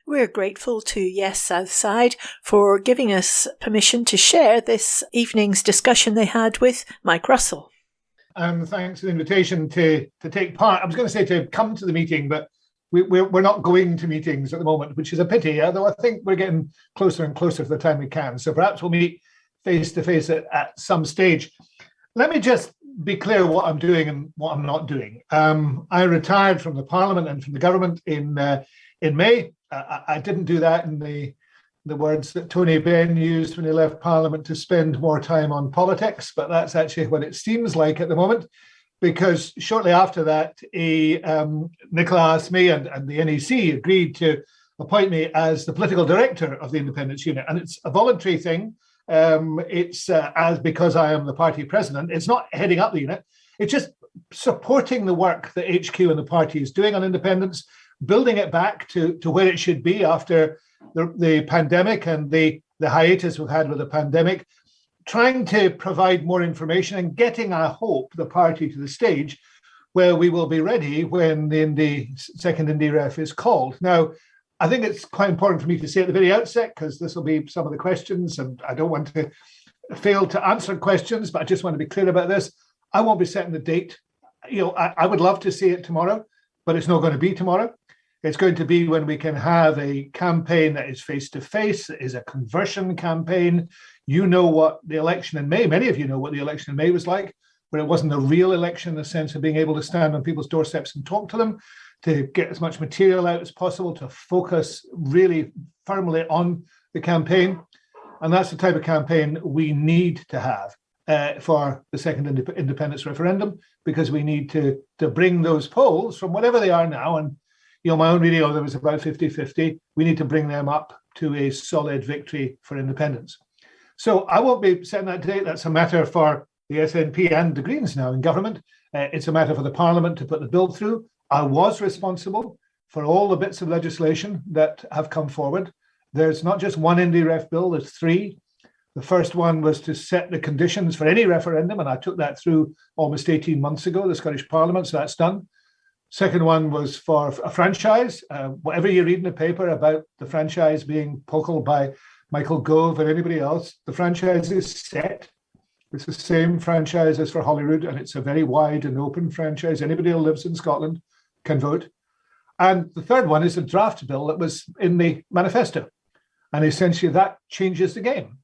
We're grateful to Yes Southside for giving us permission to share this evening's discussion they had with Mike Russell. And thanks for the invitation to take part. I was going to say to come to the meeting, but we're not going to meetings at the moment, which is a pity, although I think we're getting closer and closer to the time we can. So perhaps we'll meet face to face at some stage. Let me just be clear what I'm doing and what I'm not doing. I retired from the Parliament and from the government in May. I didn't do that in the words that Tony Benn used when he left Parliament, to spend more time on politics, but that's actually what it seems like at the moment, because shortly after that, Nicola asked me and the NEC agreed to appoint me as the political director of the Independence Unit, and it's a voluntary thing. It's as because I am the party president. It's not heading up the unit. It's just supporting the work that HQ and the party is doing on independence, building it back to where it should be after the pandemic and the hiatus we've had with the pandemic, trying to provide more information and getting, I hope, the party to the stage where we will be ready when the second Indie Ref is called. Now, I think it's quite important for me to say at the very outset, because this will be some of the questions, and I don't want to fail to answer questions, but I just want to be clear about this. I won't be setting the date. I would love to see it tomorrow, but it's not going to be tomorrow. It's going to be when we can have a campaign that is face-to-face, that is a conversion campaign. You know what the election in May, many of you know what the election in May was like, where it wasn't a real election in the sense of being able to stand on people's doorsteps and talk to them, to get as much material out as possible, to focus really firmly on the campaign. And that's the type of campaign we need to have for the second independence referendum, because we need to bring those polls from whatever they are now, and my own reading of them is about 50-50. We need to bring them up to a solid victory for independence. So I won't be setting that date. That's a matter for the SNP and the Greens now in government. It's a matter for the Parliament to put the bill through. I was responsible for all the bits of legislation that have come forward. There's not just one Indie Ref bill, there's three. The first one was to set the conditions for any referendum, and I took that through almost 18 months ago, the Scottish Parliament, so that's done. Second one was for a franchise. Whatever you read in the paper about the franchise being pockled by Michael Gove and anybody else, the franchise is set. It's the same franchise as for Holyrood, and it's a very wide and open franchise. Anybody who lives in Scotland can vote. And the third one is a draft bill that was in the manifesto. And essentially that changes the game,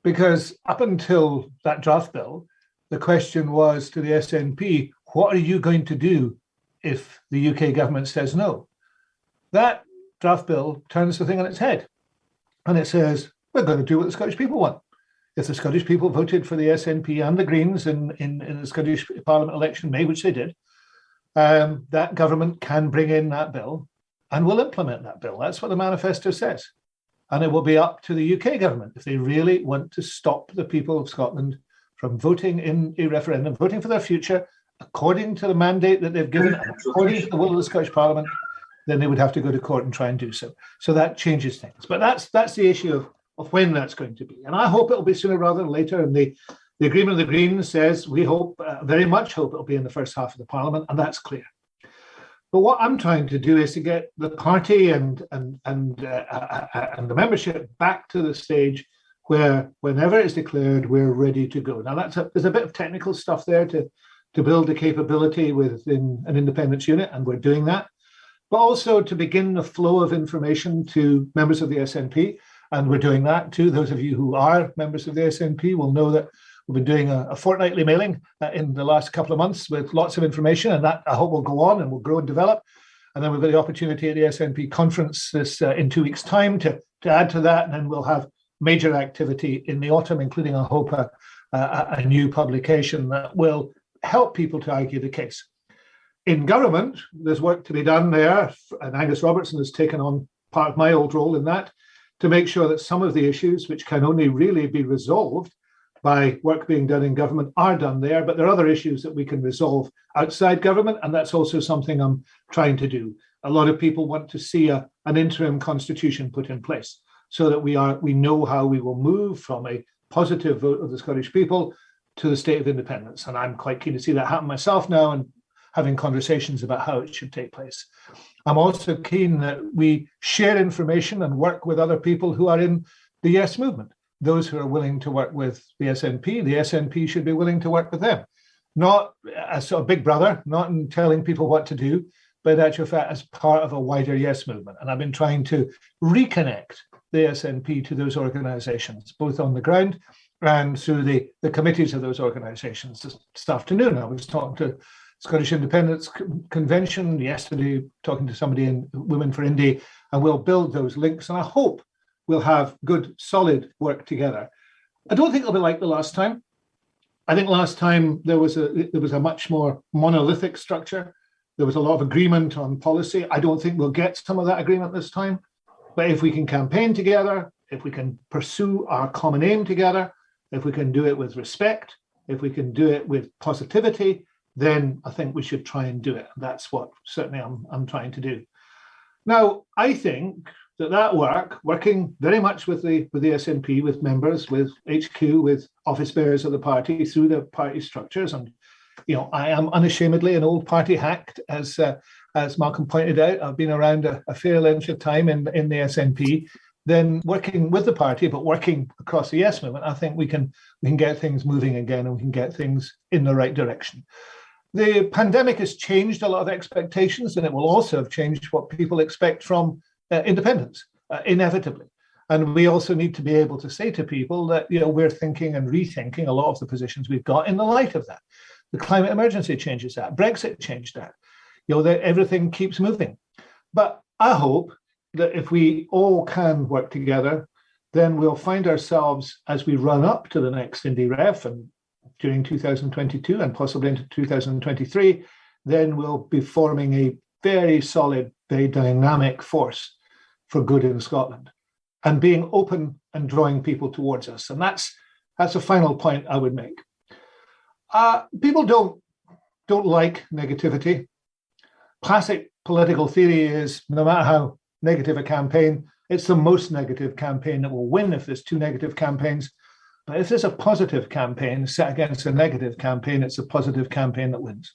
because up until that draft bill, the question was to the SNP, what are you going to do if the UK government says no? That draft bill turns the thing on its head. And it says, we're going to do what the Scottish people want. If the Scottish people voted for the SNP and the Greens in the Scottish Parliament election in May, which they did, that government can bring in that bill and will implement that bill. That's what the manifesto says. And it will be up to the UK government if they really want to stop the people of Scotland from voting in a referendum, voting for their future, according to the mandate that they've given, according to the will of the Scottish Parliament, then they would have to go to court and try and do so. So that changes things. But that's the issue of when that's going to be. And I hope it'll be sooner rather than later. And the agreement of the Greens says we hope, very much hope it'll be in the first half of the Parliament, and that's clear. But what I'm trying to do is to get the party and the membership back to the stage where whenever it's declared, we're ready to go. Now, there's a bit of technical stuff there to build the capability within an independence unit, and we're doing that. But also to begin the flow of information to members of the SNP, and we're doing that too. Those of you who are members of the SNP will know that we've been doing a fortnightly mailing in the last couple of months with lots of information, and that I hope will go on and will grow and develop. And then we've got the opportunity at the SNP conference in 2 weeks' time to add to that, and then we'll have major activity in the autumn, including, I hope, a new publication that will help people to argue the case. In government, there's work to be done there, and Angus Robertson has taken on part of my old role in that, to make sure that some of the issues which can only really be resolved by work being done in government are done there, but there are other issues that we can resolve outside government, and that's also something I'm trying to do. A lot of people want to see an interim constitution put in place so that we know how we will move from a positive vote of the Scottish people to the state of independence. And I'm quite keen to see that happen myself now, and having conversations about how it should take place. I'm also keen that we share information and work with other people who are in the Yes movement. Those who are willing to work with the SNP should be willing to work with them. Not as sort of big brother, not in telling people what to do, but in actual fact as part of a wider Yes movement. And I've been trying to reconnect the SNP to those organizations, both on the ground and through the committees of those organizations. This afternoon, I was talking to Scottish Independence Convention, yesterday talking to somebody in Women for Indy, and we'll build those links. And I hope we'll have good, solid work together. I don't think it'll be like the last time. I think last time there was a much more monolithic structure. There was a lot of agreement on policy. I don't think we'll get some of that agreement this time. But if we can campaign together, if we can pursue our common aim together, if we can do it with respect, if we can do it with positivity, then I think we should try and do it. That's what certainly I'm trying to do. Now, I think that working very much with the SNP, with members, with HQ, with office bearers of the party through the party structures, and I am unashamedly an old party hack, as Malcolm pointed out. I've been around a fair length of time in the SNP. Then working with the party, but working across the Yes movement, I think we can get things moving again, and we can get things in the right direction. The pandemic has changed a lot of expectations, and it will also have changed what people expect from independence, inevitably. And we also need to be able to say to people that we're thinking and rethinking a lot of the positions we've got in the light of that. The climate emergency changes that. Brexit changed that. That everything keeps moving. But I hope that if we all can work together, then we'll find ourselves as we run up to the next Indy Ref and during 2022 and possibly into 2023, then we'll be forming a very solid, very dynamic force for good in Scotland and being open and drawing people towards us. And that's a final point I would make. People don't like negativity. Classic political theory is no matter how negative a campaign, it's the most negative campaign that will win if there's two negative campaigns. But if there's a positive campaign set against a negative campaign, it's a positive campaign that wins.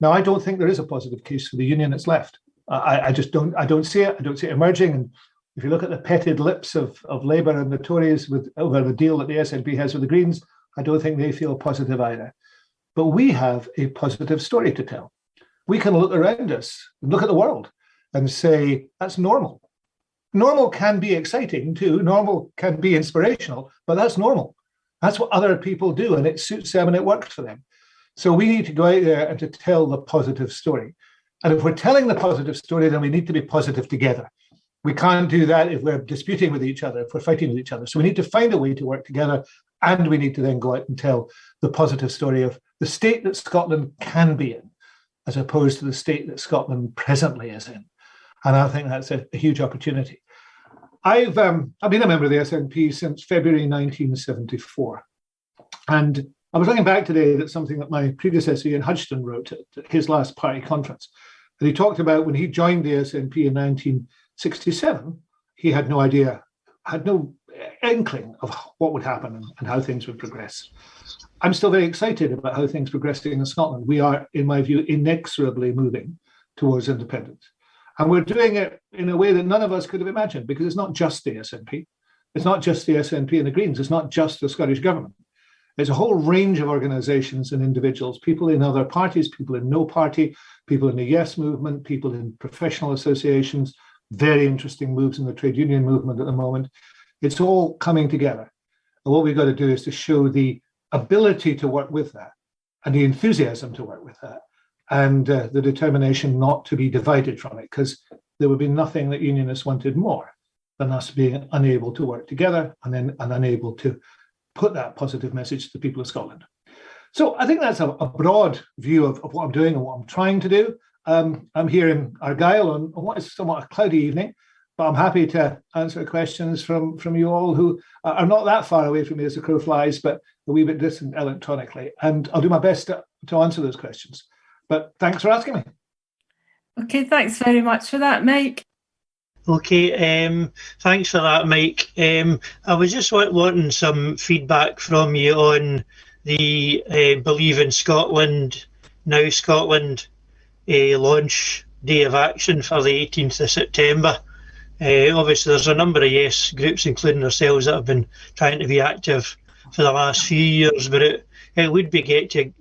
Now, I don't think there is a positive case for the union that's left. I just don't. I don't see it. I don't see it emerging. And if you look at the petted lips of Labour and the Tories over the deal that the SNP has with the Greens, I don't think they feel positive either. But we have a positive story to tell. We can look around us and look at the world and say, that's normal. Normal can be exciting too. Normal can be inspirational, but that's normal. That's what other people do, and it suits them and it works for them. So we need to go out there and to tell the positive story. And if we're telling the positive story, then we need to be positive together. We can't do that if we're disputing with each other, if we're fighting with each other. So we need to find a way to work together, and we need to then go out and tell the positive story of the state that Scotland can be in, as opposed to the state that Scotland presently is in. And I think that's a huge opportunity. I've been a member of the SNP since February 1974. And I was looking back today at something that my predecessor Ian Hudgson wrote at his last party conference. And he talked about when he joined the SNP in 1967, he had no idea, had no inkling of what would happen and how things would progress. I'm still very excited about how things are progressing in Scotland. We are, in my view, inexorably moving towards independence. And we're doing it in a way that none of us could have imagined, because it's not just the SNP. It's not just the SNP and the Greens. It's not just the Scottish Government. There's a whole range of organisations and individuals, people in other parties, people in no party, people in the Yes movement, people in professional associations, very interesting moves in the trade union movement at the moment. It's all coming together. And what we've got to do is to show the ability to work with that and the enthusiasm to work with that and the determination not to be divided from it, because there would be nothing that unionists wanted more than us being unable to work together and unable to put that positive message to the people of Scotland. So I think that's a broad view of what I'm doing and what I'm trying to do. I'm here in Argyll on what is somewhat a cloudy evening, but I'm happy to answer questions from you all who are not that far away from me as the crow flies, but a wee bit distant electronically. And I'll do my best to answer those questions. But thanks for asking me. Okay, thanks very much for that, Mike. Okay, thanks for that, Mike. I was just wanting some feedback from you on the Believe in Scotland, Now Scotland a launch day of action for the 18th of September. Obviously, there's a number of Yes groups, including ourselves, that have been trying to be active for the last few years, but it would be good to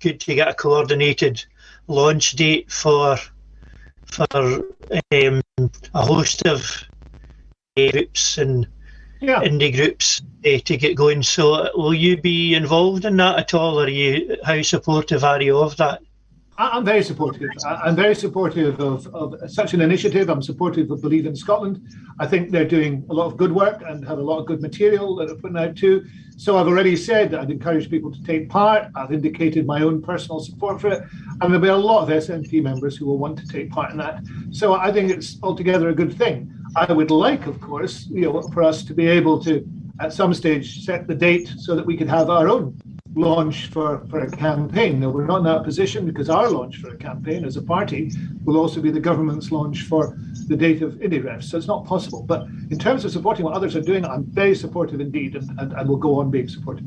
get a coordinated launch date for a host of groups and indie groups to get going. So will you be involved in that at all, or how supportive are you of that? I'm very supportive. I'm very supportive of such an initiative. I'm supportive of Believe in Scotland. I think they're doing a lot of good work and have a lot of good material that they're putting out too. So I've already said that I'd encourage people to take part. I've indicated my own personal support for it. And there'll be a lot of SNP members who will want to take part in that. So I think it's altogether a good thing. I would like, of course, for us to be able to, at some stage, set the date so that we could have our own launch for a campaign. Now, we're not in that position because our launch for a campaign as a party will also be the government's launch for the date of IndyRef. So it's not possible. But in terms of supporting what others are doing, I'm very supportive indeed, and will go on being supportive.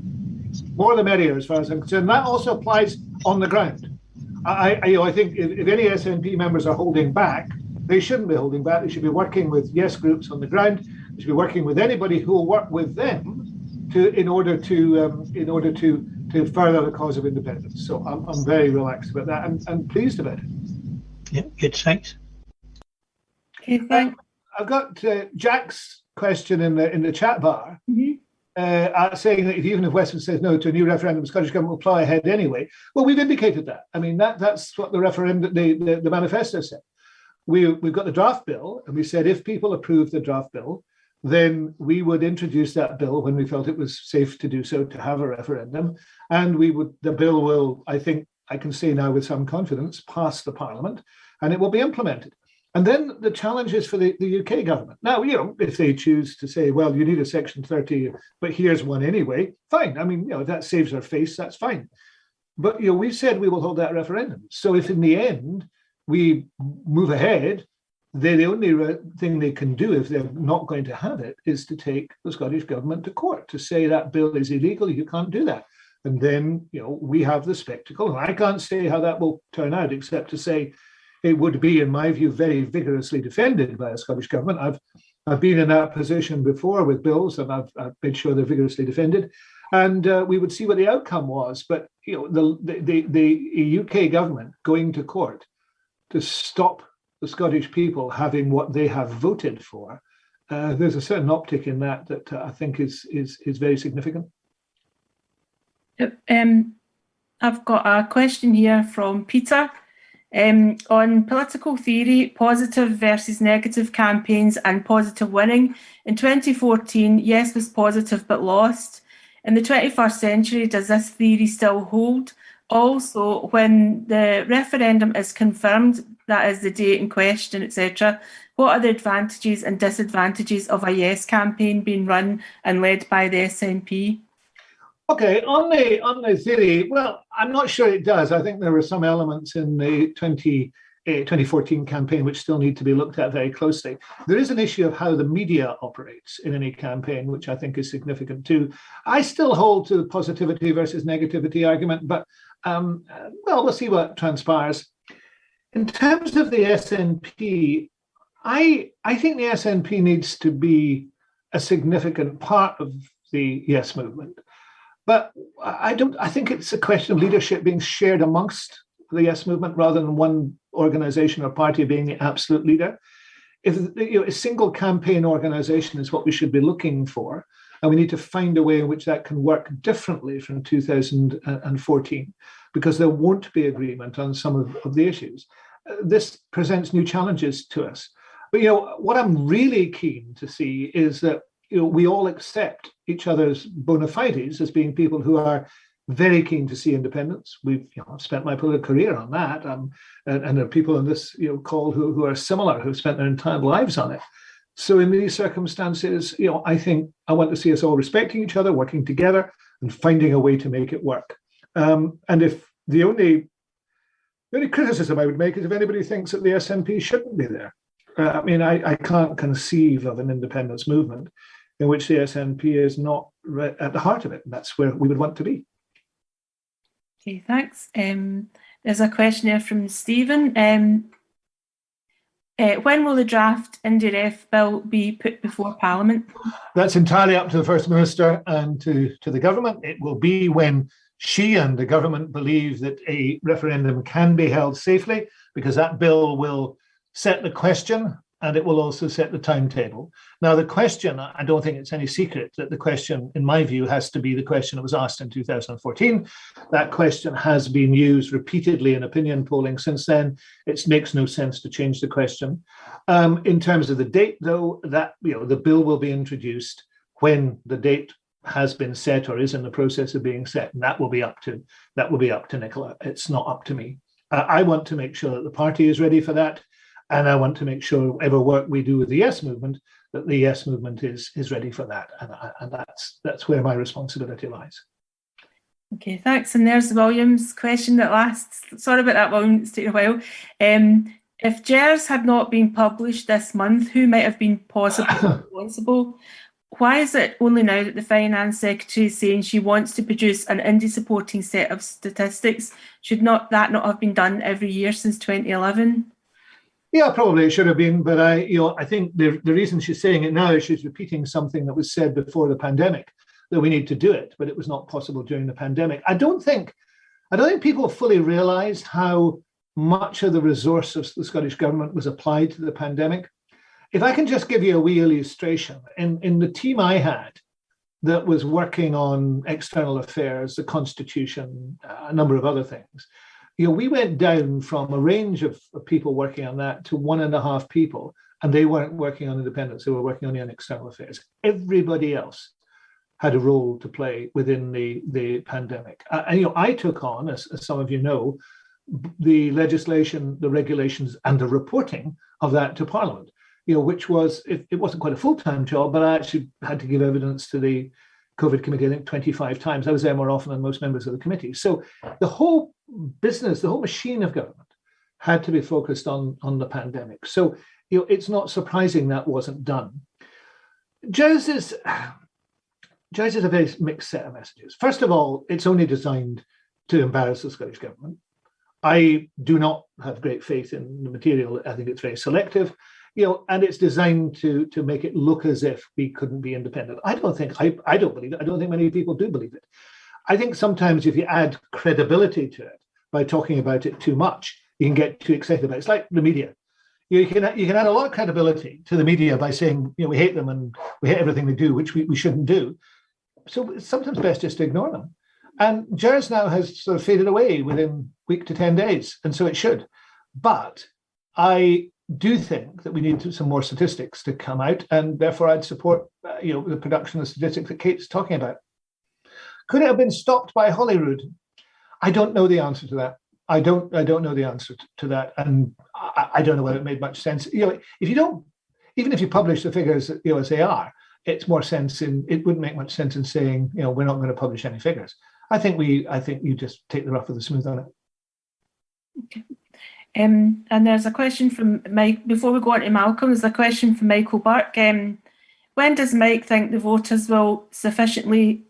More the merrier as far as I'm concerned. That also applies on the ground. I think if any SNP members are holding back, they shouldn't be holding back. They should be working with Yes groups on the ground. They should be working with anybody who will work with them in order to further the cause of independence. So I'm very relaxed about that and pleased about it. Yeah, good, thanks. Okay, thanks. I've got Jack's question in the chat bar, saying that even if Westminster says no to a new referendum, the Scottish Government will plough ahead anyway. Well, we've indicated that. I mean, that's what the referendum, the manifesto said. We've got the draft bill, and we said if people approve the draft bill, then we would introduce that bill when we felt it was safe to do so, to have a referendum. And the bill will, I think I can say now with some confidence, pass the Parliament, and it will be implemented. And then the challenge is for the UK government. Now, if they choose to say, well, you need a Section 30, but here's one anyway, fine. I mean, if that saves our face, that's fine. But, we've said we will hold that referendum. So if in the end we move ahead, the only thing they can do if they're not going to have it is to take the Scottish Government to court to say that bill is illegal, you can't do that. And then, we have the spectacle. And I can't say how that will turn out, except to say it would be, in my view, very vigorously defended by the Scottish Government. I've been in that position before with bills, and I've made sure they're vigorously defended. And we would see what the outcome was. But, the UK government going to court to stop the Scottish people having what they have voted for, there's a certain optic in that I think is very significant. I've got a question here from Peter on political theory, positive versus negative campaigns and positive winning. In 2014, Yes was positive but lost. In the 21st century, does this theory still hold? Also, when the referendum is confirmed, that is the date in question, etc., what are the advantages and disadvantages of a Yes campaign being run and led by the SNP? Okay, on the theory, well, I'm not sure it does. I think there were some elements in the 2014 campaign which still need to be looked at very closely. There is an issue of how the media operates in any campaign, which I think is significant too. I still hold to the positivity versus negativity argument, but we'll see what transpires. In terms of the SNP, I think the SNP needs to be a significant part of the Yes movement. But I think it's a question of leadership being shared amongst the Yes movement rather than one organization or party being the absolute leader. If a single campaign organization is what we should be looking for, and we need to find a way in which that can work differently from 2014, because there won't be agreement on some of the issues. This presents new challenges to us. But what I'm really keen to see is that we all accept each other's bona fides as being people who are very keen to see independence. I've spent my political career on that, and there are people on this call who are similar, who've spent their entire lives on it. So in these circumstances, I think I want to see us all respecting each other, working together, and finding a way to make it work. And if the only criticism I would make is if anybody thinks that the SNP shouldn't be there. I can't conceive of an independence movement in which the SNP is not at the heart of it. And that's where we would want to be. Okay, thanks. There's a question here from Stephen. When will the draft IndyRef bill be put before Parliament? That's entirely up to the First Minister and to the government. It will be when she and the government believe that a referendum can be held safely, because that bill will set the question and it will also set the timetable. Now, the question, I don't think it's any secret that the question, in my view, has to be the question that was asked in 2014. That question has been used repeatedly in opinion polling since then. It makes no sense to change the question. In terms of the date, though, that the bill will be introduced when the date has been set or is in the process of being set, and that will be up to Nicola. It's not up to me. I want to make sure that the party is ready for that. And I want to make sure whatever work we do with the Yes movement, that the Yes movement is ready for that. And that's where my responsibility lies. Okay, thanks. And there's William's question that lasts. Sorry about that, William, it's taken a while. If GERS had not been published this month, who might have been possibly responsible? Why is it only now that the Finance Secretary is saying she wants to produce an indie-supporting set of statistics? Should that not have been done every year since 2011? Yeah, probably it should have been, but I think the reason she's saying it now is she's repeating something that was said before the pandemic, that we need to do it, but it was not possible during the pandemic. I don't think people fully realised how much of the resource of the Scottish Government was applied to the pandemic. If I can just give you a wee illustration, in the team I had that was working on external affairs, the Constitution, a number of other things, we went down from a range of people working on that to 1.5 people, and they weren't working on independence, they were working only on external affairs. Everybody else had a role to play within the pandemic. I took on, as some of you know, the legislation, the regulations, and the reporting of that to Parliament, which was, it wasn't quite a full-time job, but I actually had to give evidence to the COVID committee, I think 25 times. I was there more often than most members of the committee. So the whole business, the whole machine of government had to be focused on the pandemic. So it's not surprising that wasn't done. GERS is a very mixed set of messages. First of all, it's only designed to embarrass the Scottish Government. I do not have great faith in the material. I think it's very selective. And it's designed to make it look as if we couldn't be independent. I don't believe it. I don't think many people do believe it. I think sometimes if you add credibility to it by talking about it too much, you can get too excited about it. It's like the media. You can add a lot of credibility to the media by saying, we hate them and we hate everything they do, which we shouldn't do. So it's sometimes best just to ignore them. And GERS now has sort of faded away within a week to 10 days, and so it should. But I do think that we need some more statistics to come out, and therefore I'd support the production of statistics that Kate's talking about. Could it have been stopped by Holyrood? I don't know the answer to that. I don't know the answer to that, and I don't know whether it made much sense. If you don't, even if you publish the figures as they are, it wouldn't make much sense in saying we're not going to publish any figures. I think you just take the rough with the smooth on it. Okay. And there's a question from Mike, before we go on to Malcolm, there's a question from Michael Burke. When does Mike think the voters will sufficiently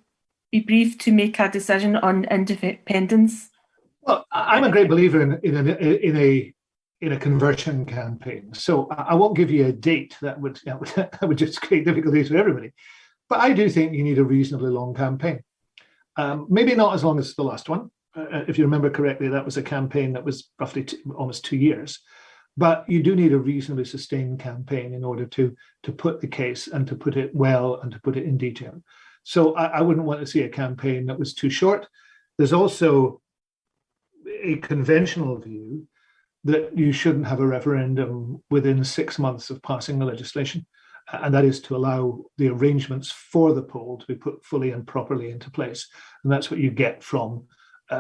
be briefed to make a decision on independence? Well, I'm a great believer in a conversion campaign. So I won't give you a date. That would just create difficulties for everybody. But I do think you need a reasonably long campaign. Maybe not as long as the last one. If you remember correctly, that was a campaign that was roughly almost 2 years. But you do need a reasonably sustained campaign in order to put the case and to put it well and to put it in detail. So I wouldn't want to see a campaign that was too short. There's also a conventional view that you shouldn't have a referendum within 6 months of passing the legislation. And that is to allow the arrangements for the poll to be put fully and properly into place. And that's what you get from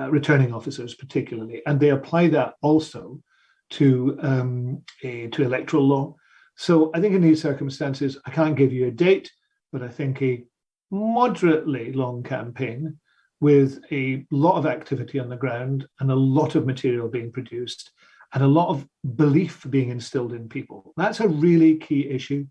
returning officers particularly. And they apply that also to electoral law. So I think in these circumstances, I can't give you a date, but I think a moderately long campaign with a lot of activity on the ground and a lot of material being produced and a lot of belief being instilled in people. That's a really key issue.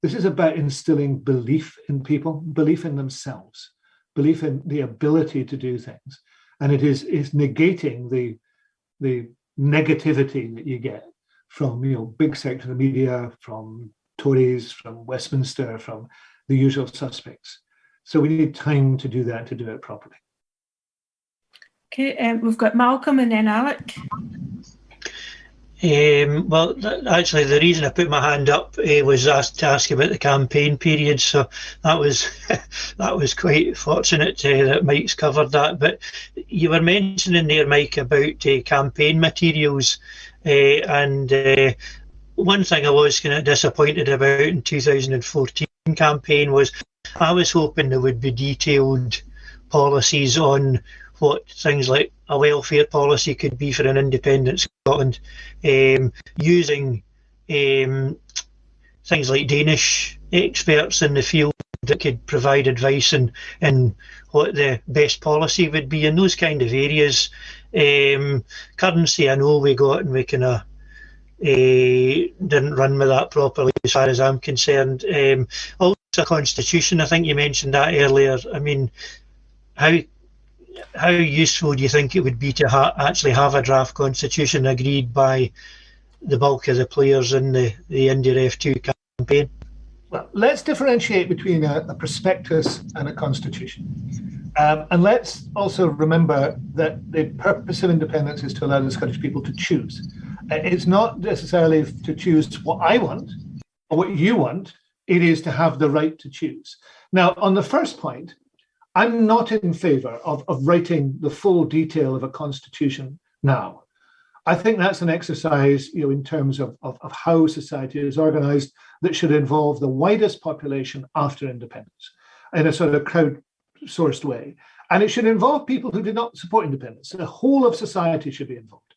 This is about instilling belief in people, belief in themselves, belief in the ability to do things. And it is negating the negativity that you get from big sector of the media, from Tories, from Westminster, from the usual suspects. So we need time to do that, to do it properly. Okay, we've got Malcolm and then Alec. Well, actually, the reason I put my hand up was to ask about the campaign period. So that was that was quite fortunate that Mike's covered that. But you were mentioning there, Mike, about campaign materials, and one thing I was kind of disappointed about in 2014 campaign was I was hoping there would be detailed policies on what things like a welfare policy could be for an independent Scotland, using things like Danish experts in the field that could provide advice in what the best policy would be in those kind of areas. Currency, I know we got and we kind of didn't run with that properly as far as I'm concerned. Also, constitution, I think you mentioned that earlier. I mean, how useful do you think it would be to actually have a draft constitution agreed by the bulk of the players in the India F2 campaign? Well, let's differentiate between a prospectus and a constitution. And let's also remember that the purpose of independence is to allow the Scottish people to choose. It's not necessarily to choose what I want or what you want. It is to have the right to choose. Now, on the first point, I'm not in favour of writing the full detail of a constitution now. I think that's an exercise, in terms of how society is organised, that should involve the widest population after independence in a sort of crowd-sourced way. And it should involve people who do not support independence. The whole of society should be involved.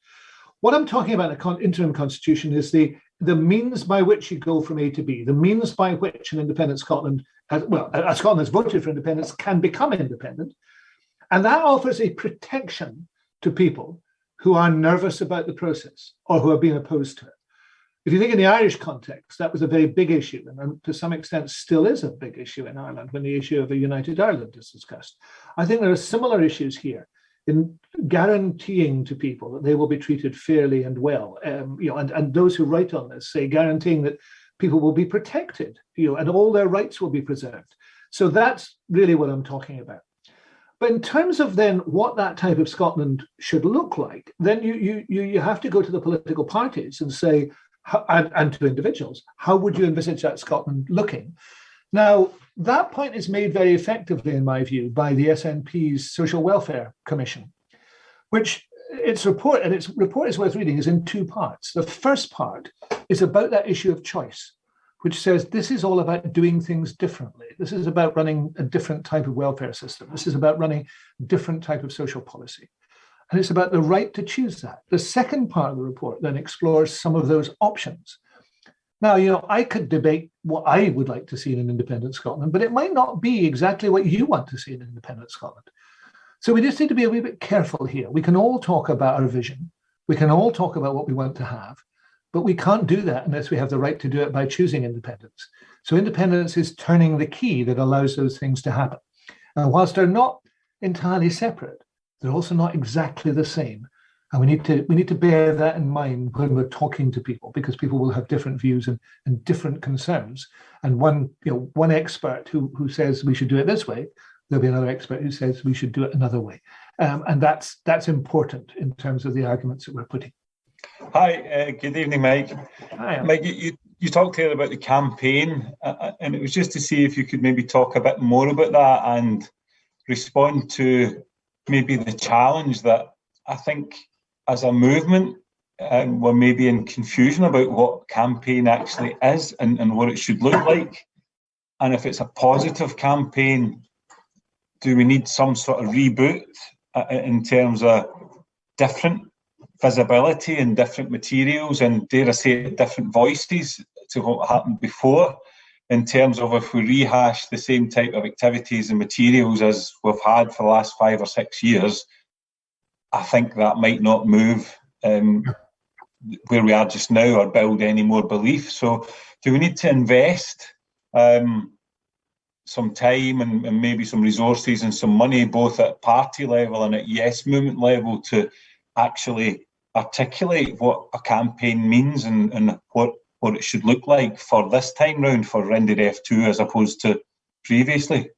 What I'm talking about in an interim constitution is the means by which you go from A to B, the means by which an independent Scotland, Scotland has voted for independence, can become independent. And that offers a protection to people who are nervous about the process or who are being opposed to it. If you think in the Irish context, that was a very big issue, and to some extent still is a big issue in Ireland when the issue of a united Ireland is discussed. I think there are similar issues here in guaranteeing to people that they will be treated fairly and well, and those who write on this say guaranteeing that people will be protected, and all their rights will be preserved. So that's really what I'm talking about. But in terms of then what that type of Scotland should look like, then you have to go to the political parties and say, and to individuals, how would you envisage that Scotland looking? Now, that point is made very effectively, in my view, by the SNP's Social Welfare Commission, which its report is worth reading, is in two parts. The first part is about that issue of choice, which says this is all about doing things differently. This is about running a different type of welfare system. This is about running a different type of social policy. And it's about the right to choose that. The second part of the report then explores some of those options. Now, I could debate what I would like to see in an independent Scotland, but it might not be exactly what you want to see in an independent Scotland. So we just need to be a wee bit careful here. We can all talk about our vision. We can all talk about what we want to have, but we can't do that unless we have the right to do it by choosing independence. So independence is turning the key that allows those things to happen. And whilst they're not entirely separate, they're also not exactly the same. And we need to bear that in mind when we're talking to people, because people will have different views and different concerns. And one expert who says we should do it this way, there'll be another expert who says we should do it another way. And that's important in terms of the arguments that we're putting. Hi, good evening, Mike. Hi. Mike, you talked here about the campaign, and it was just to see if you could maybe talk a bit more about that and respond to maybe the challenge that I think as a movement, we're maybe in confusion about what campaign actually is and what it should look like. And if it's a positive campaign, do we need some sort of reboot in terms of different visibility and different materials and, dare I say, different voices to what happened before, in terms of if we rehash the same type of activities and materials as we've had for the last 5 or 6 years, I think that might not move where we are just now or build any more belief. So do we need to invest some time and maybe some resources and some money, both at party level and at Yes movement level, to actually articulate what a campaign means and what it should look like for this time round for NDRF 2 as opposed to previously?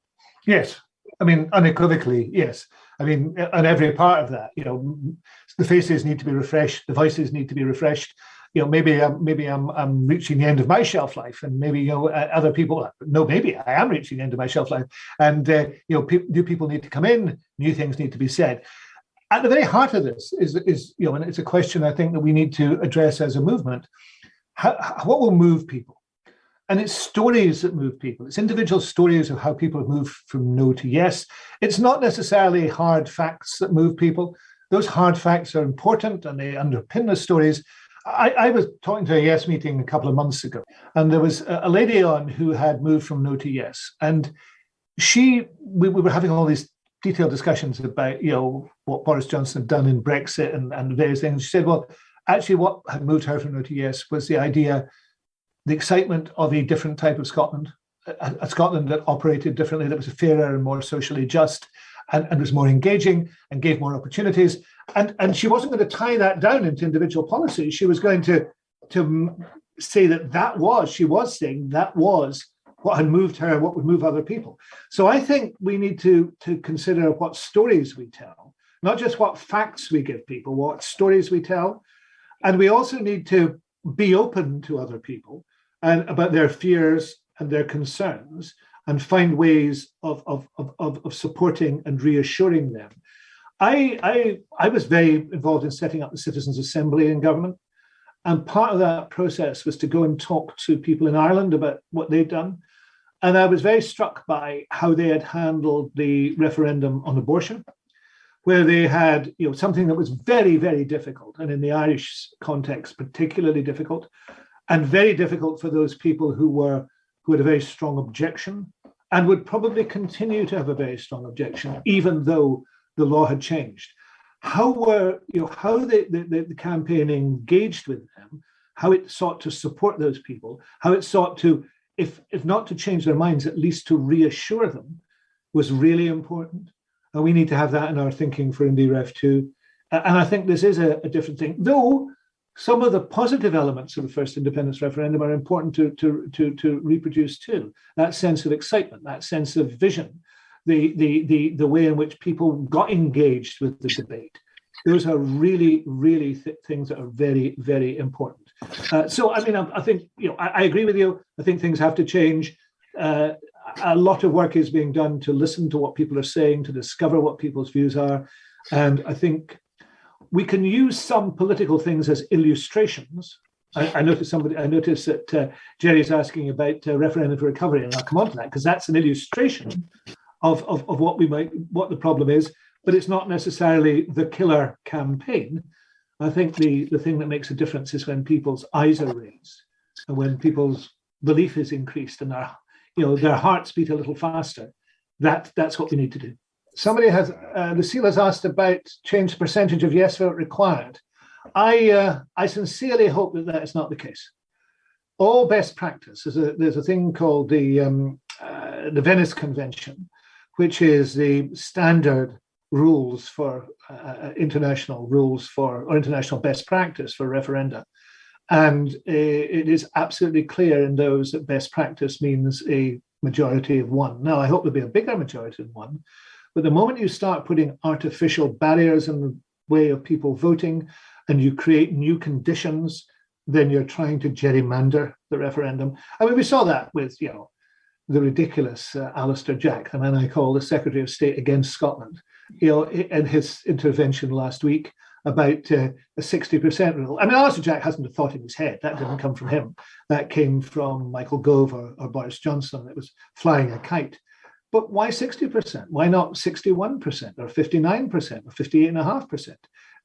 Yes. I mean, unequivocally, yes. I mean, on every part of that, the faces need to be refreshed, the voices need to be refreshed. Maybe I'm reaching the end of my shelf life, and maybe other people. No, maybe I am reaching the end of my shelf life, and new people need to come in, new things need to be said. At the very heart of this is and it's a question I think that we need to address as a movement. What will move people? And it's stories that move people. It's individual stories of how people have moved from no to yes. It's not necessarily hard facts that move people. Those hard facts are important and they underpin the stories. I was talking to a yes meeting a couple of months ago, and there was a lady on who had moved from no to yes. And we were having all these detailed discussions about, what Boris Johnson had done in Brexit and various things. She said, well, actually what had moved her from no to yes was the idea, the excitement of a different type of Scotland, a Scotland that operated differently, that was fairer and more socially just, and was more engaging and gave more opportunities. And she wasn't going to tie that down into individual policy. She was going to say she was saying that was what had moved her, what would move other people. So I think we need to consider what stories we tell, not just what facts we give people, what stories we tell. And we also need to be open to other people and about their fears and their concerns, and find ways of supporting and reassuring them. I was very involved in setting up the Citizens' Assembly in government, and part of that process was to go and talk to people in Ireland about what they'd done. And I was very struck by how they had handled the referendum on abortion, where they had something that was very, very difficult, and in the Irish context particularly difficult, and very difficult for those people who had a very strong objection and would probably continue to have a very strong objection, even though the law had changed. How the campaign engaged with them, how it sought to support those people, how it sought to, if not to change their minds, at least to reassure them, was really important. And we need to have that in our thinking for NDRF 2. And I think this is a different thing, though some of the positive elements of the first independence referendum are important to reproduce too. That sense of excitement, that sense of vision, the way in which people got engaged with the debate. Those are really, really things that are very, very important. So, I mean, I think, I agree with you. I think things have to change. A lot of work is being done to listen to what people are saying, to discover what people's views are. And I think we can use some political things as illustrations. I noticed that Jerry's asking about referendum for recovery, and I'll come on to that because that's an illustration of what the problem is, but it's not necessarily the killer campaign. I think the thing that makes a difference is when people's eyes are raised and when people's belief is increased and their hearts beat a little faster. That's what we need to do. Somebody has, Lucille has asked about change percentage of yes vote required. I sincerely hope that is not the case. All best practice, there's a thing called the Venice Convention, which is the standard rules for international best practice for referenda. And it is absolutely clear in those that best practice means a majority of one. Now, I hope there'll be a bigger majority than one. But the moment you start putting artificial barriers in the way of people voting and you create new conditions, then you're trying to gerrymander the referendum. I mean, we saw that with, the ridiculous Alistair Jack, the man I call the Secretary of State against Scotland, in his intervention last week about a 60% rule. I mean, Alistair Jack hasn't a thought in his head. That didn't come from him. That came from Michael Gove or Boris Johnson. It was flying a kite. But why 60%? Why not 61% or 59% or 58.5%?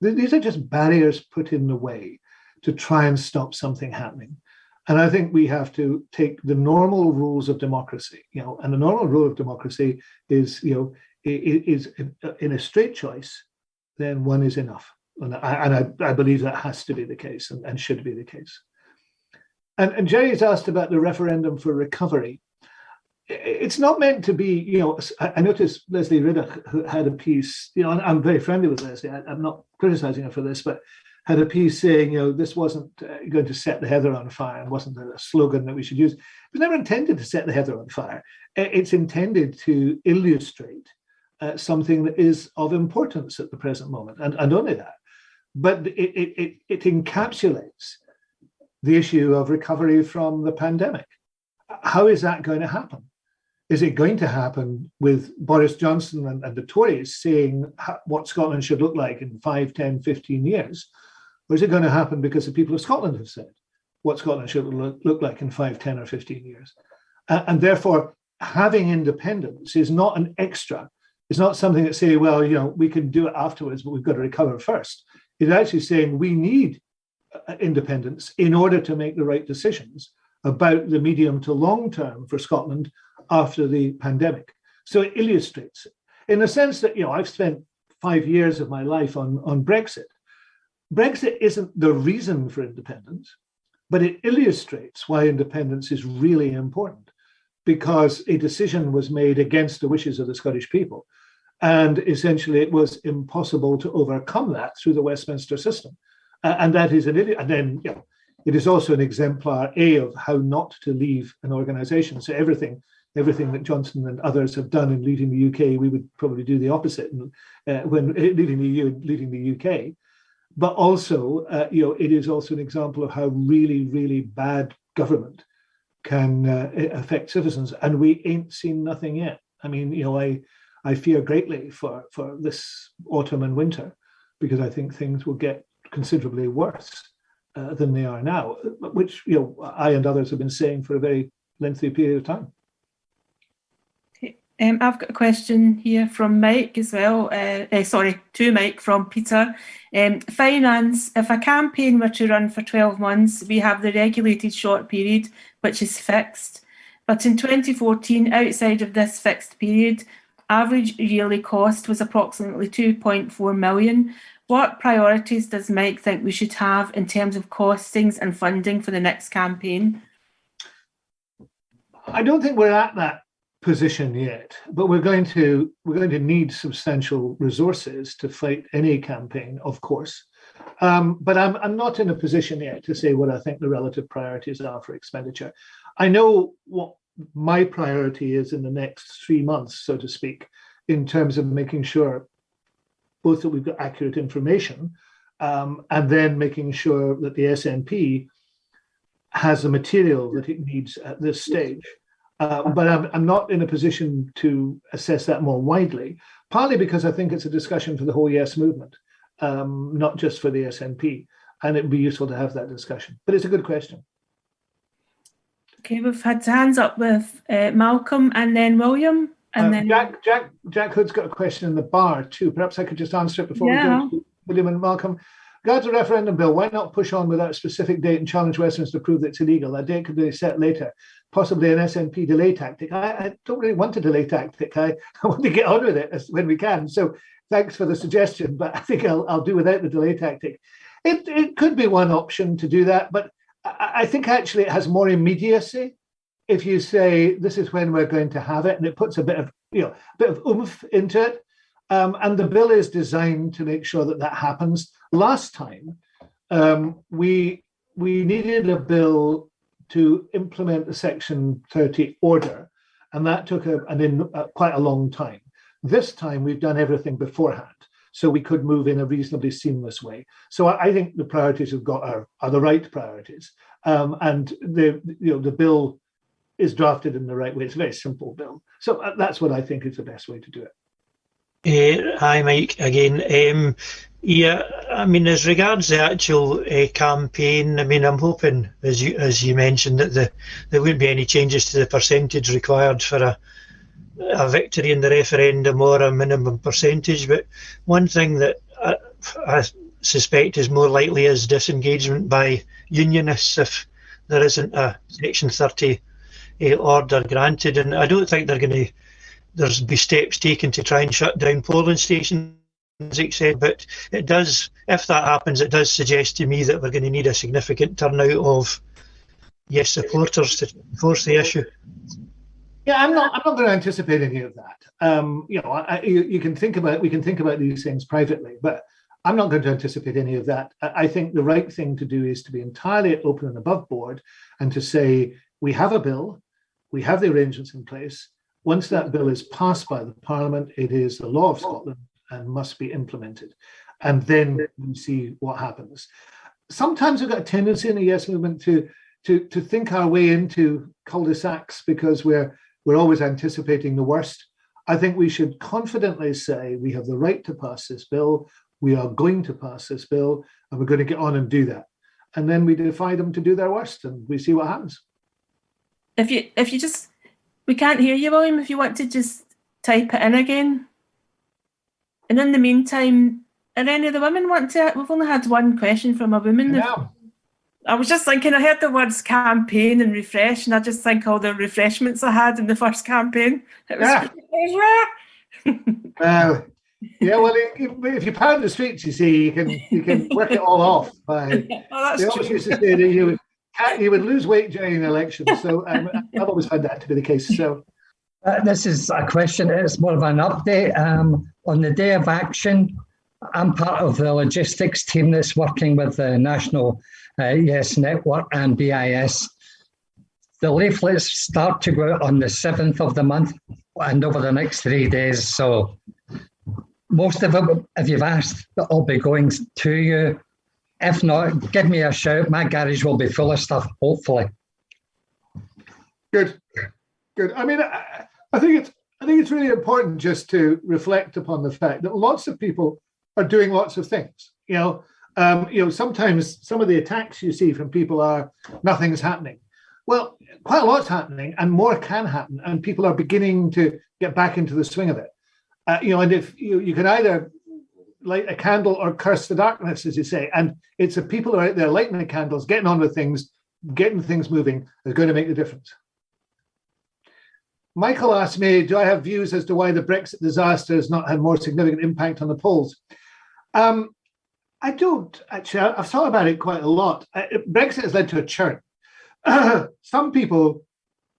These are just barriers put in the way to try and stop something happening. And I think we have to take the normal rules of democracy, and the normal rule of democracy is, is in a straight choice, then one is enough. And I believe that has to be the case and should be the case. And Jerry's asked about the referendum for recovery. It's not meant to be, I noticed Leslie Riddoch had a piece, and I'm very friendly with Leslie. I'm not criticizing her for this, but had a piece saying, this wasn't going to set the heather on fire, and wasn't a slogan that we should use. It was never intended to set the heather on fire. It's intended to illustrate something that is of importance at the present moment, and only that. But it encapsulates the issue of recovery from the pandemic. How is that going to happen? Is it going to happen with Boris Johnson and the Tories saying what Scotland should look like in 5, 10, 15 years? Or is it going to happen because the people of Scotland have said what Scotland should look like in 5, 10 or 15 years? And therefore, having independence is not an extra. It's not something that say, well, we can do it afterwards, but we've got to recover first. It's actually saying we need independence in order to make the right decisions about the medium to long term for Scotland after the pandemic. So it illustrates it in the sense that, I've spent 5 years of my life on Brexit. Brexit isn't the reason for independence, but it illustrates why independence is really important, because a decision was made against the wishes of the Scottish people. And essentially it was impossible to overcome that through the Westminster system. And that is and then, it is also an exemplar of how not to leave an organization. So everything that Johnson and others have done in leaving the UK, we would probably do the opposite when leaving the EU and leaving the UK. But also, it is also an example of how really, really bad government can affect citizens. And we ain't seen nothing yet. I mean, I fear greatly for this autumn and winter, because I think things will get considerably worse than they are now, which I and others have been saying for a very lengthy period of time. I've got a question here from Mike as well. To Mike from Peter. Finance, if a campaign were to run for 12 months, we have the regulated short period, which is fixed. But in 2014, outside of this fixed period, average yearly cost was approximately 2.4 million. What priorities does Mike think we should have in terms of costings and funding for the next campaign? I don't think we're at that position yet, but we're going to need substantial resources to fight any campaign, of course. But I'm not in a position yet to say what I think the relative priorities are for expenditure. I know what my priority is in the next 3 months, so to speak, in terms of making sure both that we've got accurate information and then making sure that the SNP has the material that it needs at this stage. But I'm not in a position to assess that more widely, partly because I think it's a discussion for the whole Yes movement, not just for the SNP. And it'd be useful to have that discussion. But it's a good question. Okay, we've had hands up with Malcolm and then William. And then Jack Hood's got a question in the bar too. Perhaps I could just answer it before we go to William and Malcolm. Regards the referendum bill, why not push on without a specific date and challenge Westminster to prove that it's illegal? That date could be set later, possibly an SNP delay tactic. I don't really want a delay tactic. I want to get on with it when we can. So thanks for the suggestion, but I think I'll do without the delay tactic. It could be one option to do that, but I think actually it has more immediacy if you say this is when we're going to have it, and it puts a bit of oomph into it. And the bill is designed to make sure that happens. Last time, we needed a bill to implement the Section 30 order, and that took quite a long time. This time, we've done everything beforehand, so we could move in a reasonably seamless way. So I think the priorities we've got are the right priorities, and the bill is drafted in the right way. It's a very simple bill. So that's what I think is the best way to do it. Hi, Mike, again. As regards the actual campaign, I'm hoping, as you mentioned, that there wouldn't be any changes to the percentage required for a victory in the referendum or a minimum percentage. But one thing that I suspect is more likely is disengagement by unionists if there isn't a Section 30 order granted. And I don't think there's be steps taken to try and shut down polling stations, etc. But it does, if that happens, it does suggest to me that we're going to need a significant turnout of Yes supporters to enforce the issue. Yeah, I'm not going to anticipate any of that. We can think about these things privately, but I'm not going to anticipate any of that. I think the right thing to do is to be entirely open and above board and to say, we have a bill, we have the arrangements in place. Once that bill is passed by the Parliament, it is the law of Scotland and must be implemented. And then we see what happens. Sometimes we've got a tendency in the Yes movement to think our way into cul-de-sacs because we're always anticipating the worst. I think we should confidently say we have the right to pass this bill, we are going to pass this bill, and we're going to get on and do that. And then we defy them to do their worst, and we see what happens. If you just, we can't hear you, William, if you want to just type it in again. And in the meantime, are any of the women want to, we've only had one question from a woman. No. I was just thinking, I heard the words campaign and refresh, and I just think all the refreshments I had in the first campaign. It was yeah, well, if you pound the streets, you see, you can work it all off. By, that's they always used to say that you would lose weight during an election. So I've always found that to be the case. So this is a question. It's more of an update. On the day of action, I'm part of the logistics team that's working with the National Yes Network and BIS. The leaflets start to go out on the 7th of the month and over the next 3 days. So most of them, if you've asked, I'll be going to you. If not, give me a shout. My garage will be full of stuff, hopefully. Good. I mean, I think it's really important just to reflect upon the fact that lots of people are doing lots of things. Sometimes some of the attacks you see from people are nothing's happening. Well, quite a lot's happening, and more can happen, and people are beginning to get back into the swing of it. And if you can either light a candle or curse the darkness, as you say, and it's the people who are out there lighting the candles, getting on with things, getting things moving, is going to make the difference. Michael asked me, do I have views as to why the Brexit disaster has not had more significant impact on the polls? I don't, actually. I've thought about it quite a lot. Brexit has led to a churn. Some people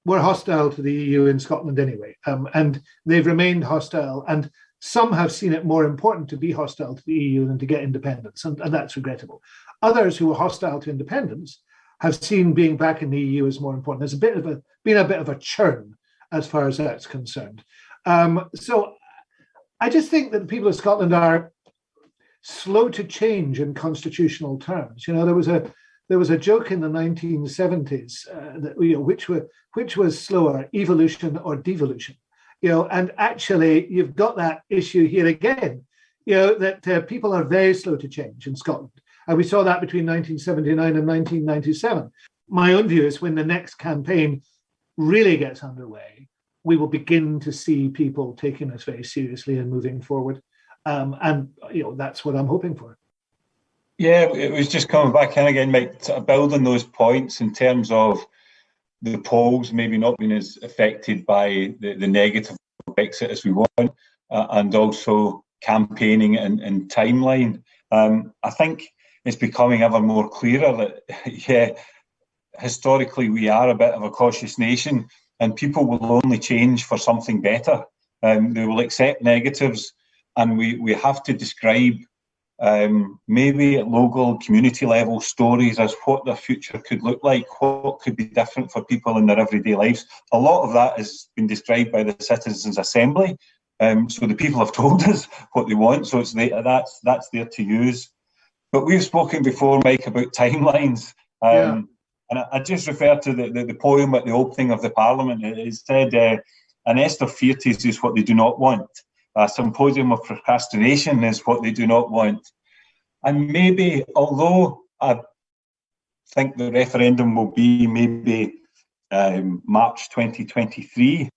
were hostile to the EU in Scotland anyway, and they've remained hostile, and some have seen it more important to be hostile to the EU than to get independence, and that's regrettable. Others who were hostile to independence have seen being back in the EU as more important. There's been a bit of a churn as far as that's concerned. So I just think that the people of Scotland are slow to change in constitutional terms. There was a joke in the 1970s that which was slower, evolution or devolution. And actually you've got that issue here again. That people are very slow to change in Scotland, and we saw that between 1979 and 1997. My own view is when the next campaign really gets underway, we will begin to see people taking this very seriously and moving forward. And that's what I'm hoping for. Yeah, it was just coming back in again, Mike, building those points in terms of the polls maybe not being as affected by the negative Brexit as we want, and also campaigning and timeline. I think it's becoming ever more clearer that, historically we are a bit of a cautious nation, and people will only change for something better. They will accept negatives, and we have to describe maybe at local community level stories as what their future could look like, what could be different for people in their everyday lives. A lot of that has been described by the Citizens' Assembly. So the people have told us what they want, so it's that's there to use. But we've spoken before, Mike, about timelines. And I just refer to the poem at the opening of the Parliament. It said, a nest of fearties is what they do not want. A symposium of procrastination is what they do not want. And maybe, although I think the referendum will be maybe March 2023,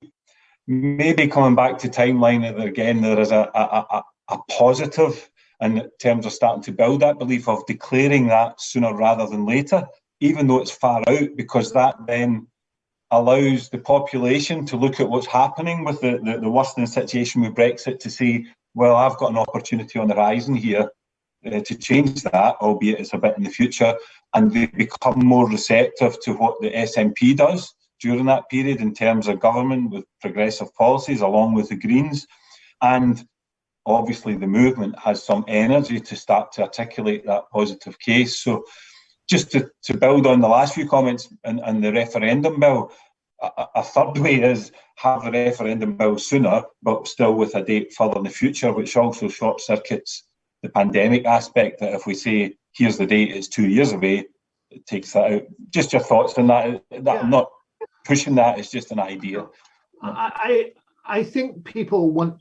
maybe coming back to timeline again, there is a positive in terms of starting to build that belief of declaring that sooner rather than later, even though it's far out, because that then allows the population to look at what's happening with the worsening situation with Brexit to say, well, I've got an opportunity on the horizon here to change that, albeit it's a bit in the future, and they become more receptive to what the SNP does during that period in terms of government with progressive policies along with the Greens. And obviously the movement has some energy to start to articulate that positive case. So just to build on the last few comments and the referendum bill, a third way is have the referendum bill sooner, but still with a date further in the future, which also short circuits the pandemic aspect, that if we say, here's the date, it's 2 years away, it takes that out. Just your thoughts on that. I'm not pushing that, it's just an idea. I think people want,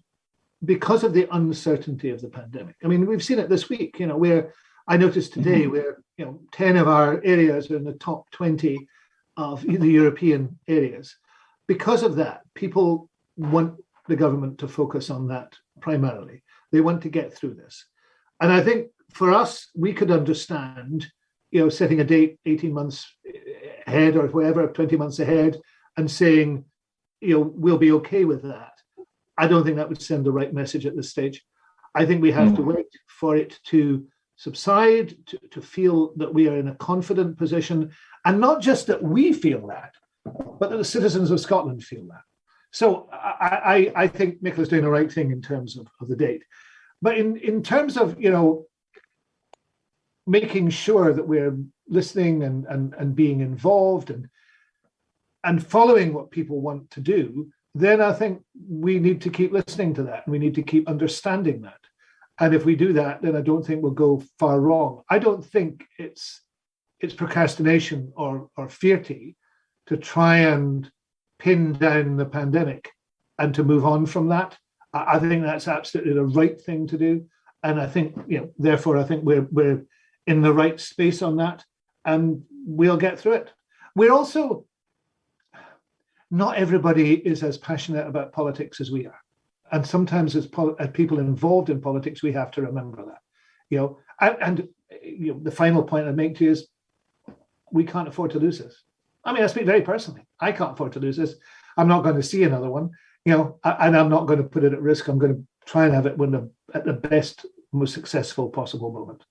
because of the uncertainty of the pandemic. I mean, we've seen it this week, where I noticed today where, 10 of our areas are in the top 20 of the European areas. Because of that, people want the government to focus on that primarily. They want to get through this. And I think for us, we could understand, setting a date 18 months ahead or whatever, 20 months ahead, and saying, we'll be okay with that. I don't think that would send the right message at this stage. I think we have to wait for it to subside, to feel that we are in a confident position, and not just that we feel that, but that the citizens of Scotland feel that. So I think Nicola's doing the right thing in terms of the date. But in terms of, making sure that we're listening and being involved and following what people want to do, then I think we need to keep listening to that, and we need to keep understanding that. And if we do that, then I don't think we'll go far wrong. I don't think it's procrastination or fearty to try and pin down the pandemic and to move on from that. I think that's absolutely the right thing to do. And I think, therefore, I think we're in the right space on that, and we'll get through it. We're also, not everybody is as passionate about politics as we are. And sometimes as people involved in politics, we have to remember that, the final point I'd make to you is we can't afford to lose this. I mean, I speak very personally. I can't afford to lose this. I'm not going to see another one, and I'm not going to put it at risk. I'm going to try and have it win at the best, most successful possible moment,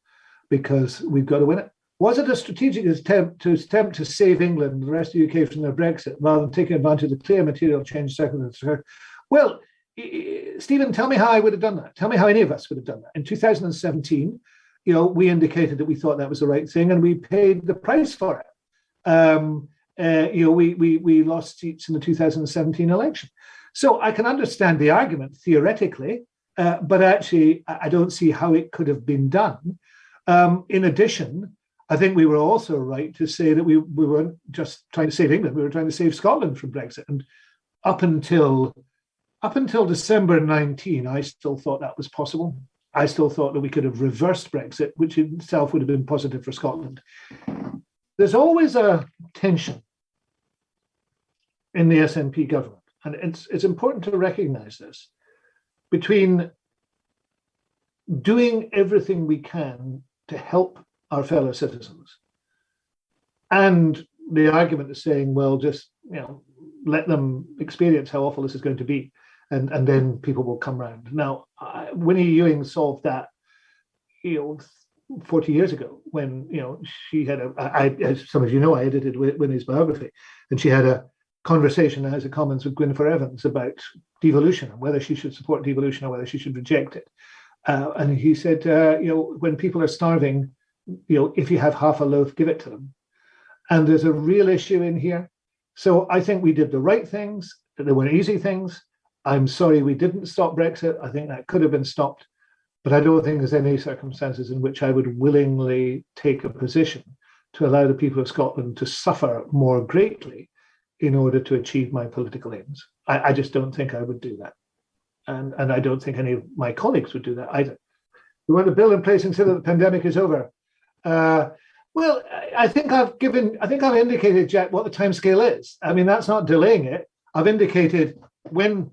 because we've got to win it. Was it a strategic attempt to save England and the rest of the UK from their Brexit, rather than taking advantage of the clear material change circumstances? Well, Stephen, tell me how I would have done that. Tell me how any of us would have done that. In 2017, we indicated that we thought that was the right thing, and we paid the price for it. We lost seats in the 2017 election. So I can understand the argument theoretically, but actually I don't see how it could have been done. In addition, I think we were also right to say that we weren't just trying to save England, we were trying to save Scotland from Brexit. And up until December 19, I still thought that was possible. I still thought that we could have reversed Brexit, which in itself would have been positive for Scotland. There's always a tension in the SNP government, and it's important to recognise this, between doing everything we can to help our fellow citizens and the argument is saying, well, just let them experience how awful this is going to be, and then people will come round. Now, Winnie Ewing solved that 40 years ago when she had as some of you know, I edited Winnie's biography, and she had a conversation in the House of Commons with Gwynfor Evans about devolution and whether she should support devolution or whether she should reject it. And he said, when people are starving, if you have half a loaf, give it to them. And there's a real issue in here. So I think we did the right things. They weren't easy things. I'm sorry we didn't stop Brexit. I think that could have been stopped. But I don't think there's any circumstances in which I would willingly take a position to allow the people of Scotland to suffer more greatly in order to achieve my political aims. I just don't think I would do that. And I don't think any of my colleagues would do that either. We want a bill in place until the pandemic is over. Well, I think I've indicated, Jack, what the timescale is. I mean, that's not delaying it. I've indicated when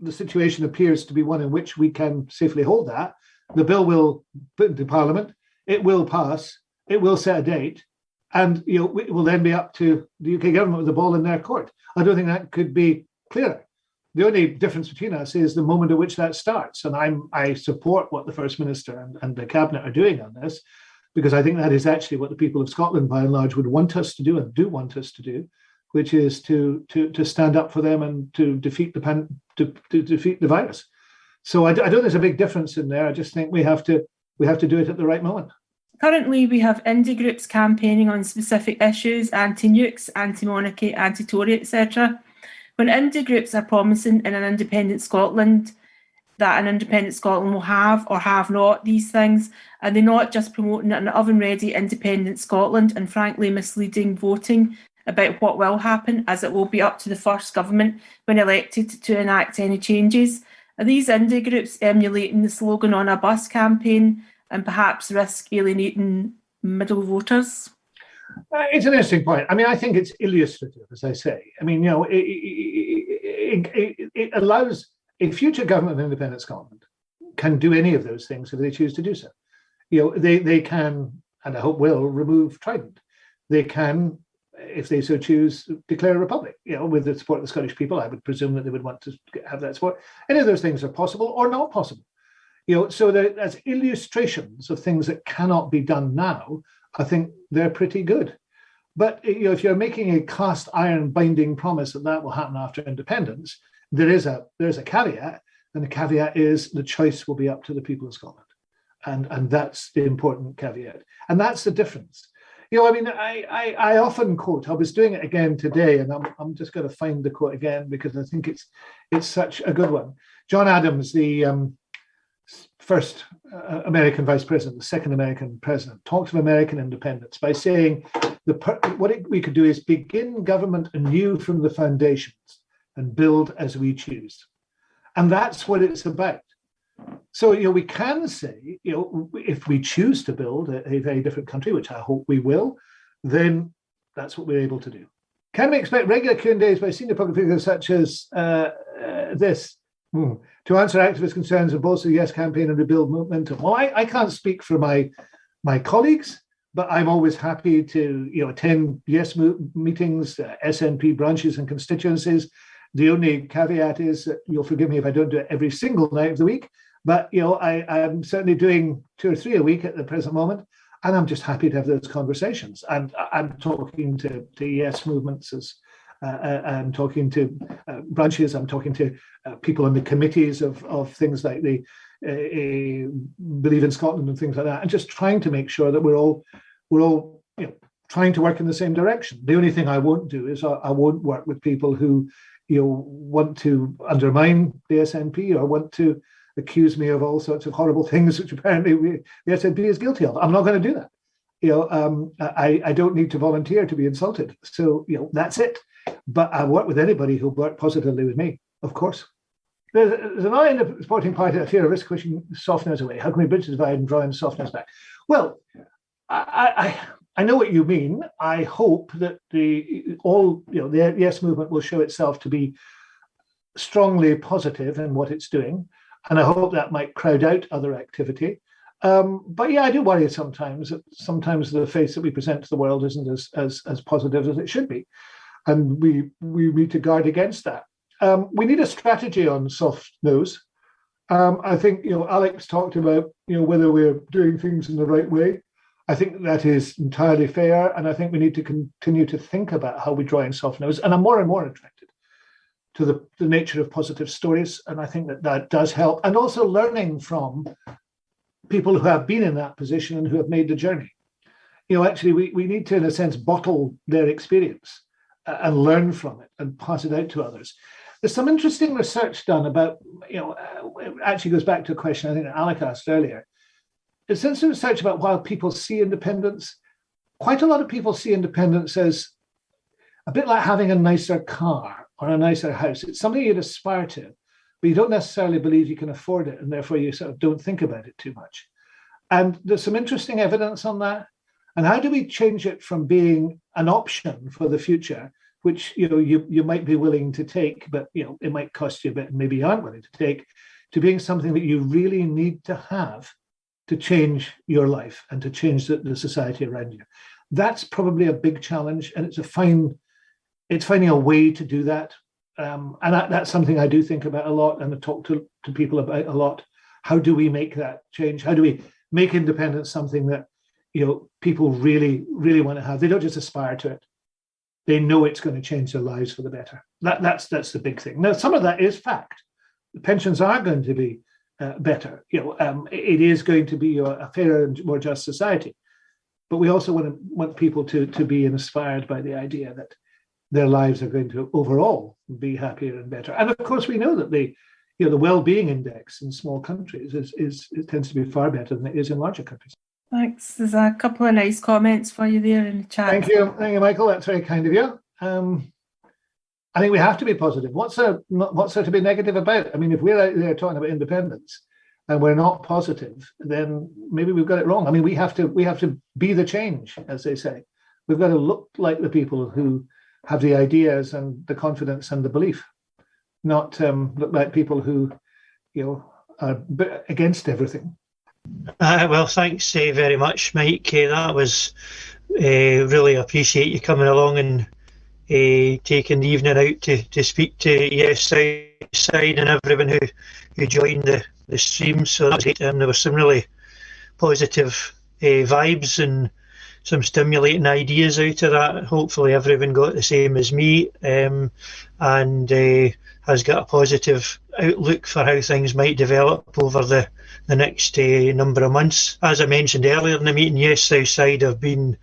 the situation appears to be one in which we can safely hold that, the bill will put into Parliament, it will pass, it will set a date, and it will then be up to the UK government with the ball in their court. I don't think that could be clearer. The only difference between us is the moment at which that starts. And I support what the First Minister and the Cabinet are doing on this, because I think that is actually what the people of Scotland, by and large, would want us to do and do want us to do, which is to stand up for them and to defeat the virus. So I don't think there's a big difference in there. I just think we have to do it at the right moment. Currently, we have indie groups campaigning on specific issues, anti-nukes, anti-monarchy, anti-Tory, etc. When indie groups are promising in an independent Scotland that an independent Scotland will have or have not these things, are they not just promoting an oven-ready independent Scotland and frankly misleading voting about what will happen, as it will be up to the first government when elected to enact any changes? Are these indie groups emulating the slogan on a bus campaign and perhaps risk alienating middle voters? It's an interesting point. I mean, I think it's illustrative, as I say. I mean, it allows a future government of independent Scotland can do any of those things if they choose to do so. They can, and I hope will, remove Trident. They can, if they so choose, declare a republic. With the support of the Scottish people, I would presume that they would want to have that support. Any of those things are possible or not possible. So as illustrations of things that cannot be done now, I think they're pretty good. But if you're making a cast iron binding promise that will happen after independence, there's a caveat, and the caveat is the choice will be up to the people of Scotland, and that's the important caveat, and that's the difference. I often quote. I was doing it again today, and I'm just going to find the quote again because I think it's such a good one. John Adams, the first American vice president, the second American president, talks of American independence by saying what we could do is begin government anew from the foundations and build as we choose. And that's what it's about. So, we can say, if we choose to build a very different country, which I hope we will, then that's what we're able to do. Can we expect regular Q&As by senior public figures such as this to answer activist concerns of both the Yes campaign and rebuild momentum? Well, I can't speak for my colleagues, but I'm always happy to attend Yes meetings, SNP branches and constituencies. The only caveat is that you'll forgive me if I don't do it every single night of the week, but I'm certainly doing 2 or 3 a week at the present moment, and I'm just happy to have those conversations. And I'm talking to Yes movements, I'm talking to branches, I'm talking to people on the committees of things like the Believe in Scotland and things like that, and just trying to make sure that we're all trying to work in the same direction. The only thing I won't do is I won't work with people who want to undermine the SNP or want to accuse me of all sorts of horrible things, which apparently the SNP is guilty of. I'm not going to do that. I don't need to volunteer to be insulted. So, that's it. But I work with anybody who'll work positively with me, of course. There's an eye in the supporting party that fear of risk pushing softeners away. How can we bridge the divide and draw in softeners back? Well, I know what you mean. I hope that the Yes movement will show itself to be strongly positive in what it's doing, and I hope that might crowd out other activity. But I do worry sometimes that the face that we present to the world isn't as positive as it should be, and we need to guard against that. We need a strategy on soft nose. I think Alex talked about whether we're doing things in the right way. I think that is entirely fair, and I think we need to continue to think about how we draw in soft nose. And I'm more and more attracted to the nature of positive stories, and I think that does help. And also learning from people who have been in that position and who have made the journey. Actually, we need to, in a sense, bottle their experience and learn from it and pass it out to others. There's some interesting research done about, it actually goes back to a question I think that Alec asked earlier. There's some research about why people see independence. Quite a lot of people see independence as a bit like having a nicer car or a nicer house. It's something you'd aspire to, but you don't necessarily believe you can afford it, and therefore you sort of don't think about it too much. And there's some interesting evidence on that. And how do we change it from being an option for the future, which you might be willing to take, but it might cost you a bit and maybe you aren't willing to take, to being something that you really need to have to change your life and to change the society around you? That's probably a big challenge, and it's finding a way to do that. And that's something I do think about a lot, and I talk to people about a lot. How do we make that change? How do we make independence something that people really, really want to have? They don't just aspire to it. They know it's going to change their lives for the better. That's the big thing. Now, some of that is fact. The pensions are going to be better. It is going to be a fairer and more just society. But we also want people to be inspired by the idea that their lives are going to overall be happier and better. And of course, we know that the well-being index in small countries it tends to be far better than it is in larger countries. Thanks. There's a couple of nice comments for you there in the chat. Thank you, Michael. That's very kind of you. I think we have to be positive. What's there to be negative about? I mean, if we're out there talking about independence and we're not positive, then maybe we've got it wrong. I mean, we have to be the change, as they say. We've got to look like the people who have the ideas and the confidence and the belief, not look like people who, are against everything. Well, thanks very much, Mike. That was really appreciate you coming along and taking the evening out to speak to Yes Southside and everyone who joined the stream. So that was great. There were some really positive vibes and some stimulating ideas out of that. Hopefully everyone got the same as me and has got a positive outlook for how things might develop over the next number of months. As I mentioned earlier in the meeting, Yes Southside have been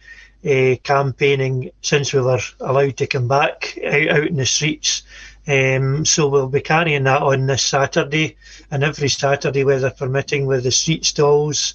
campaigning since we were allowed to come back out in the streets. So we'll be carrying that on this Saturday and every Saturday, weather permitting, with the street stalls.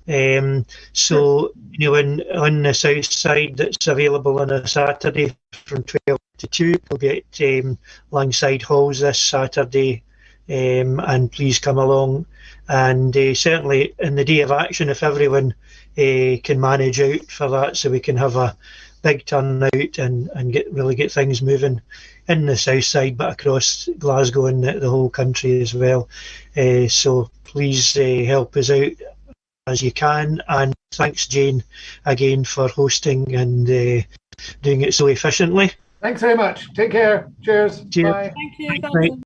So, on the south side, that's available on a Saturday from 12 to 2. We'll be at Langside Halls this Saturday, and please come along. And certainly in the day of action, if everyone can manage out for that, so we can have a big turnout and get things moving in the south side, but across Glasgow and the whole country as well. So please help us out as you can, and thanks, Jane, again for hosting and doing it so efficiently. Thanks very much. Take care. Cheers. Cheers. Bye. Thank you.